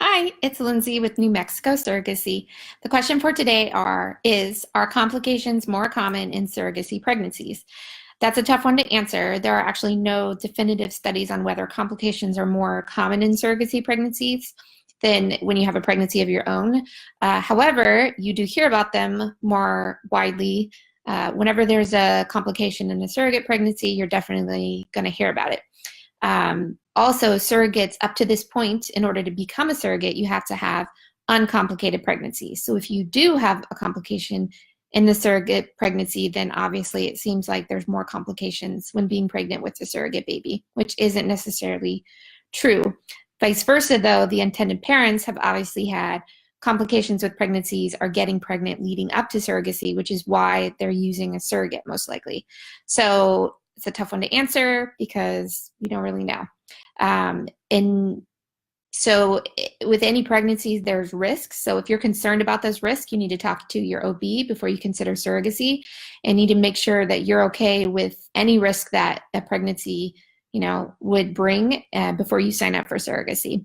Hi, it's Lindsay with New Mexico Surrogacy. The question for today are complications more common in surrogacy pregnancies? That's a tough one to answer. There are actually no definitive studies on whether complications are more common in surrogacy pregnancies than when you have a pregnancy of your own. However, you do hear about them more widely. Whenever there's a complication in a surrogate pregnancy, you're definitely going to hear about it. Also, surrogates up to this point, in order to become a surrogate, you have to have uncomplicated pregnancies. So if you do have a complication in the surrogate pregnancy, then obviously it seems like there's more complications when being pregnant with a surrogate baby, which isn't necessarily true. Vice versa, though, the intended parents have obviously had complications with pregnancies, are getting pregnant leading up to surrogacy, which is why they're using a surrogate most likely. So it's a tough one to answer because we don't really know. And so with any pregnancies, there's risks. So if you're concerned about those risks, you need to talk to your OB before you consider surrogacy and need to make sure that you're okay with any risk that a pregnancy, would bring before you sign up for surrogacy.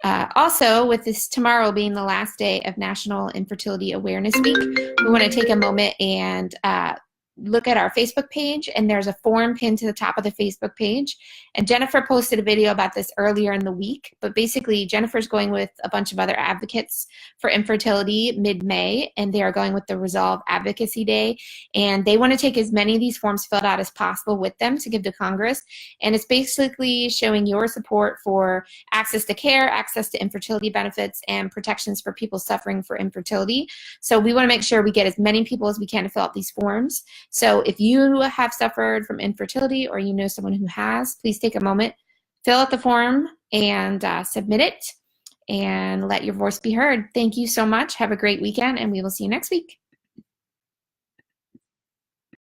Also, with this tomorrow being the last day of National Infertility Awareness Week, we want to take a moment and look at our Facebook page, and there's a form pinned to the top of the Facebook page. And Jennifer posted a video about this earlier in the week, but basically Jennifer's going with a bunch of other advocates for infertility mid-May, and they are going with the Resolve Advocacy Day, and they want to take as many of these forms filled out as possible with them to give to Congress. And it's basically showing your support for access to care, access to infertility benefits, and protections for people suffering for infertility. So we want to make sure we get as many people as we can to fill out these forms. So if you have suffered from infertility or you know someone who has, please take a moment, fill out the form, and submit it, and let your voice be heard. Thank you so much. Have a great weekend, and we will see you next week.